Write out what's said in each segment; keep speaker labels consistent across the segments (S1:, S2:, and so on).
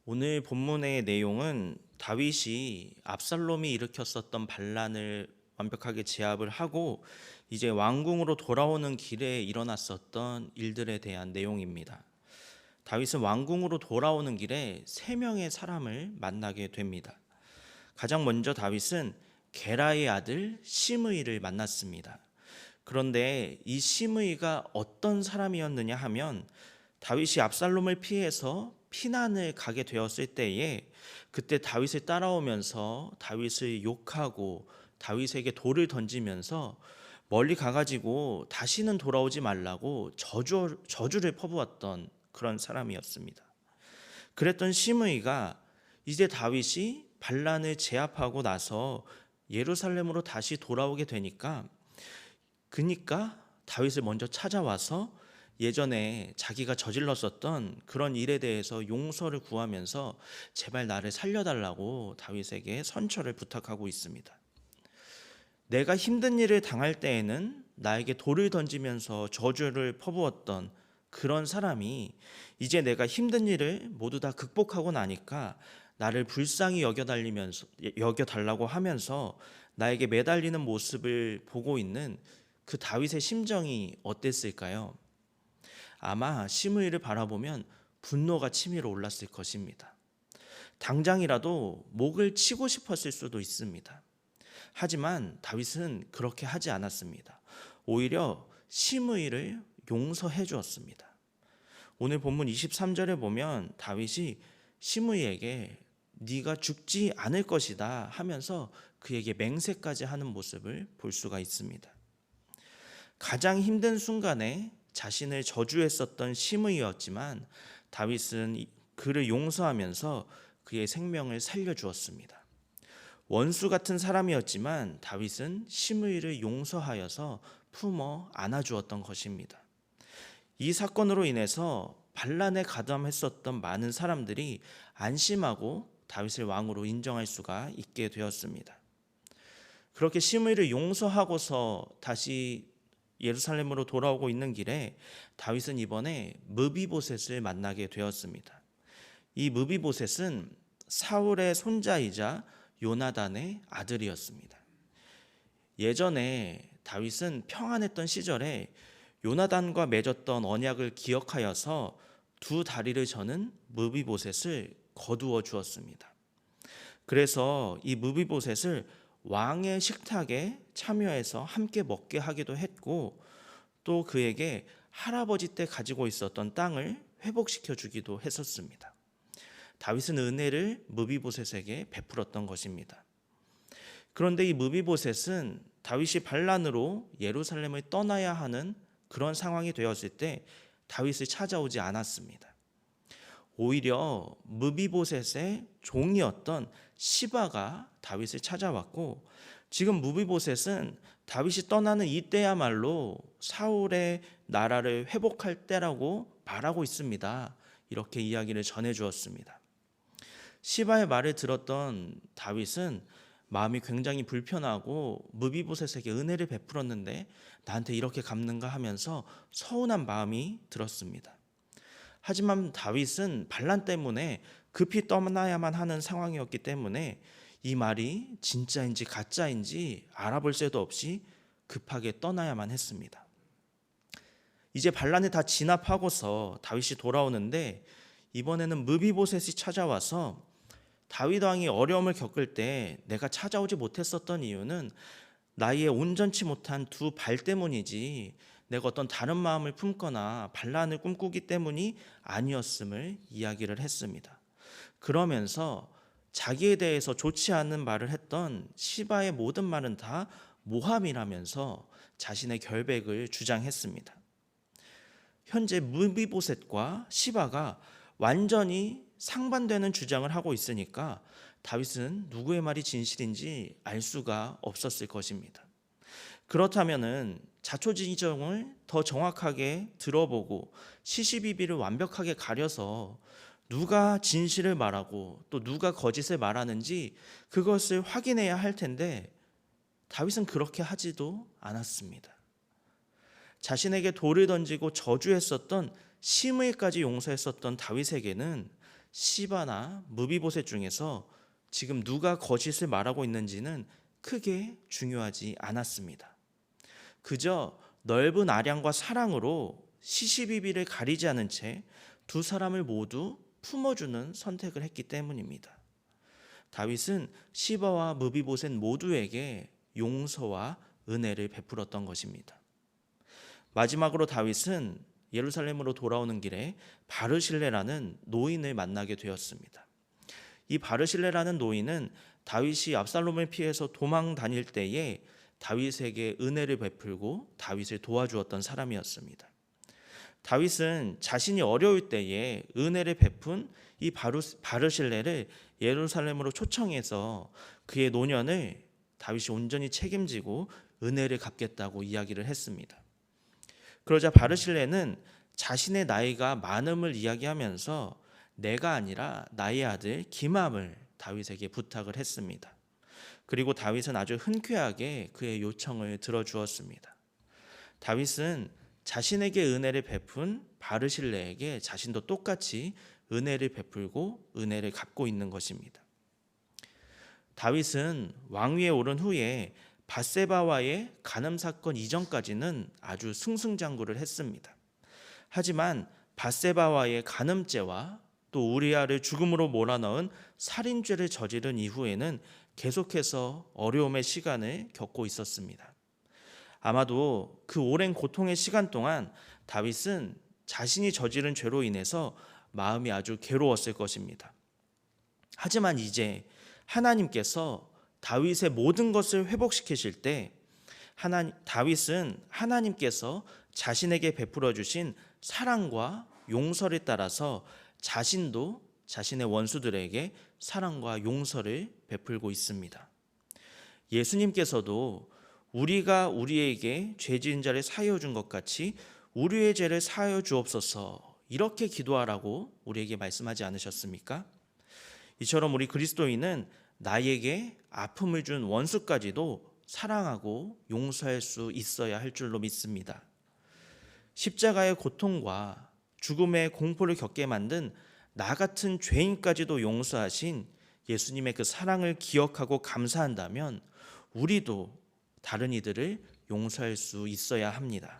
S1: 오늘 본문의 내용은 다윗이 압살롬이 일으켰었던 반란을 완벽하게 제압을 하고 이제 왕궁으로 돌아오는 길에 일어났었던 일들에 대한 내용입니다. 다윗은 왕궁으로 돌아오는 길에 세 명의 사람을 만나게 됩니다. 가장 먼저 다윗은 게라의 아들 시므이를 만났습니다. 그런데 이 시므이가 어떤 사람이었느냐 하면 다윗이 압살롬을 피해서 피난을 가게 되었을 때에 그때 다윗을 따라오면서 다윗을 욕하고 다윗에게 돌을 던지면서 멀리 가가지고 다시는 돌아오지 말라고 저주를 퍼부었던 그런 사람이었습니다. 그랬던 시므이가 이제 다윗이 반란을 제압하고 나서 예루살렘으로 다시 돌아오게 되니까 다윗을 먼저 찾아와서 예전에 자기가 저질렀었던 그런 일에 대해서 용서를 구하면서 제발 나를 살려달라고 다윗에게 선처를 부탁하고 있습니다. 내가 힘든 일을 당할 때에는 나에게 돌을 던지면서 저주를 퍼부었던 그런 사람이 이제 내가 힘든 일을 모두 다 극복하고 나니까 나를 불쌍히 여겨달라고 하면서 나에게 매달리는 모습을 보고 있는 그 다윗의 심정이 어땠을까요? 아마 시므이를 바라보면 분노가 치밀어 올랐을 것입니다. 당장이라도 목을 치고 싶었을 수도 있습니다. 하지만 다윗은 그렇게 하지 않았습니다. 오히려 시므이를 용서해 주었습니다. 오늘 본문 23절에 보면 다윗이 시므이에게 네가 죽지 않을 것이다 하면서 그에게 맹세까지 하는 모습을 볼 수가 있습니다. 가장 힘든 순간에 자신을 저주했었던 시므이였지만 다윗은 그를 용서하면서 그의 생명을 살려주었습니다. 원수 같은 사람이었지만 다윗은 시므이를 용서하여서 품어 안아주었던 것입니다. 이 사건으로 인해서 반란에 가담했었던 많은 사람들이 안심하고 다윗을 왕으로 인정할 수가 있게 되었습니다. 그렇게 시므이를 용서하고서 다시 예루살렘으로 돌아오고 있는 길에 다윗은 이번에 므비보셋을 만나게 되었습니다. 이 므비보셋은 사울의 손자이자 요나단의 아들이었습니다. 예전에 다윗은 평안했던 시절에 요나단과 맺었던 언약을 기억하여서 두 다리를 저는 므비보셋을 거두어 주었습니다. 그래서 이 므비보셋을 왕의 식탁에 참여해서 함께 먹게 하기도 했고 또 그에게 할아버지 때 가지고 있었던 땅을 회복시켜 주기도 했었습니다. 다윗은 은혜를 므비보셋에게 베풀었던 것입니다. 그런데 이 므비보셋은 다윗이 반란으로 예루살렘을 떠나야 하는 그런 상황이 되었을 때 다윗을 찾아오지 않았습니다. 오히려 므비보셋의 종이었던 시바가 다윗을 찾아왔고 지금 므비보셋은 다윗이 떠나는 이때야말로 사울의 나라를 회복할 때라고 말하고 있습니다. 이렇게 이야기를 전해 주었습니다. 시바의 말을 들었던 다윗은 마음이 굉장히 불편하고 므비보셋에게 은혜를 베풀었는데 나한테 이렇게 갚는가 하면서 서운한 마음이 들었습니다. 하지만 다윗은 반란 때문에 급히 떠나야만 하는 상황이었기 때문에 이 말이 진짜인지 가짜인지 알아볼 새도 없이 급하게 떠나야만 했습니다. 이제 반란이 다 진압하고서 다윗이 돌아오는데 이번에는 므비보셋이 찾아와서 다윗 왕이 어려움을 겪을 때 내가 찾아오지 못했었던 이유는 나의 온전치 못한 두 발 때문이지 내가 어떤 다른 마음을 품거나 반란을 꿈꾸기 때문이 아니었음을 이야기를 했습니다. 그러면서 자기에 대해서 좋지 않은 말을 했던 시바의 모든 말은 다 모함이라면서 자신의 결백을 주장했습니다. 현재 므비보셋과 시바가 완전히 상반되는 주장을 하고 있으니까 다윗은 누구의 말이 진실인지 알 수가 없었을 것입니다. 그렇다면은 자초지종을 더 정확하게 들어보고 시시비비를 완벽하게 가려서 누가 진실을 말하고 또 누가 거짓을 말하는지 그것을 확인해야 할 텐데 다윗은 그렇게 하지도 않았습니다. 자신에게 돌을 던지고 저주했었던 시므이까지 용서했었던 다윗에게는 시바나 무비보셋 중에서 지금 누가 거짓을 말하고 있는지는 크게 중요하지 않았습니다. 그저 넓은 아량과 사랑으로 시시비비를 가리지 않은 채 두 사람을 모두 품어주는 선택을 했기 때문입니다. 다윗은 시바와 무비보셋 모두에게 용서와 은혜를 베풀었던 것입니다. 마지막으로 다윗은 예루살렘으로 돌아오는 길에 바르실레라는 노인을 만나게 되었습니다. 이 바르실레라는 노인은 다윗이 압살롬을 피해서 도망 다닐 때에 다윗에게 은혜를 베풀고 다윗을 도와주었던 사람이었습니다. 다윗은 자신이 어려울 때에 은혜를 베푼 이 바르실레를 예루살렘으로 초청해서 그의 노년을 다윗이 온전히 책임지고 은혜를 갚겠다고 이야기를 했습니다. 그러자 바르실레는 자신의 나이가 많음을 이야기하면서 내가 아니라 나의 아들 기맘을 다윗에게 부탁을 했습니다. 그리고 다윗은 아주 흔쾌하게 그의 요청을 들어주었습니다. 다윗은 자신에게 은혜를 베푼 바르실레에게 자신도 똑같이 은혜를 베풀고 은혜를 갚고 있는 것입니다. 다윗은 왕위에 오른 후에 밧세바와의 간음 사건 이전까지는 아주 승승장구를 했습니다. 하지만 밧세바와의 간음죄와 또 우리아를 죽음으로 몰아넣은 살인죄를 저지른 이후에는 계속해서 어려움의 시간을 겪고 있었습니다. 아마도 그 오랜 고통의 시간 동안 다윗은 자신이 저지른 죄로 인해서 마음이 아주 괴로웠을 것입니다. 하지만 이제 하나님께서 다윗의 모든 것을 회복시키실 때 다윗은 하나님께서 자신에게 베풀어 주신 사랑과 용서를 따라서 자신도 자신의 원수들에게 사랑과 용서를 베풀고 있습니다. 예수님께서도 우리가 우리에게 죄 지은 자를 사하여 준 것 같이 우리의 죄를 사하여 주옵소서 이렇게 기도하라고 우리에게 말씀하지 않으셨습니까? 이처럼 우리 그리스도인은 나에게 아픔을 준 원수까지도 사랑하고 용서할 수 있어야 할 줄로 믿습니다. 십자가의 고통과 죽음의 공포를 겪게 만든 나 같은 죄인까지도 용서하신 예수님의 그 사랑을 기억하고 감사한다면 우리도 다른 이들을 용서할 수 있어야 합니다.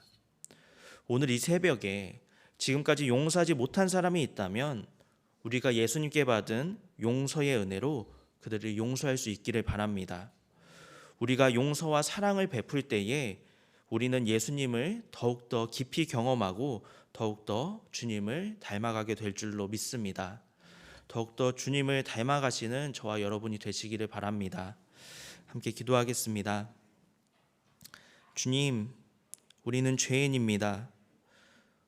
S1: 오늘 이 새벽에 지금까지 용서하지 못한 사람이 있다면 우리가 예수님께 받은 용서의 은혜로 그들을 용서할 수 있기를 바랍니다. 우리가 용서와 사랑을 베풀 때에 우리는 예수님을 더욱더 깊이 경험하고 더욱더 주님을 닮아가게 될 줄로 믿습니다. 더욱더 주님을 닮아가시는 저와 여러분이 되시기를 바랍니다. 함께 기도하겠습니다. 주님, 우리는 죄인입니다.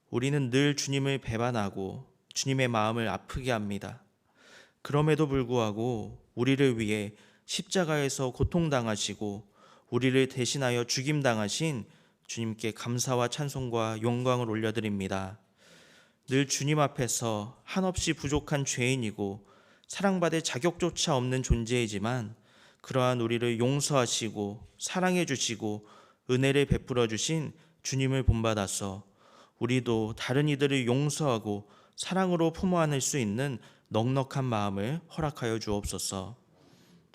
S1: 우리는 늘 주님을 배반하고 주님의 마음을 아프게 합니다. 그럼에도 불구하고 우리를 위해 십자가에서 고통당하시고 우리를 대신하여 죽임당하신 주님께 감사와 찬송과 영광을 올려드립니다. 늘 주님 앞에서 한없이 부족한 죄인이고 사랑받을 자격조차 없는 존재이지만 그러한 우리를 용서하시고 사랑해 주시고 은혜를 베풀어 주신 주님을 본받아서 우리도 다른 이들을 용서하고 사랑으로 품어 안을 수 있는 넉넉한 마음을 허락하여 주옵소서.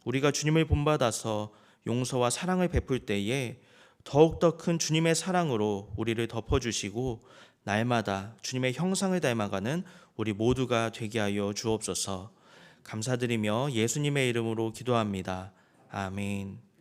S1: 우리가 주님을 본받아서 용서와 사랑을 베풀 때에 더욱더 큰 주님의 사랑으로 우리를 덮어주시고 날마다 주님의 형상을 닮아가는 우리 모두가 되게 하여 주옵소서. 감사드리며 예수님의 이름으로 기도합니다. 아멘.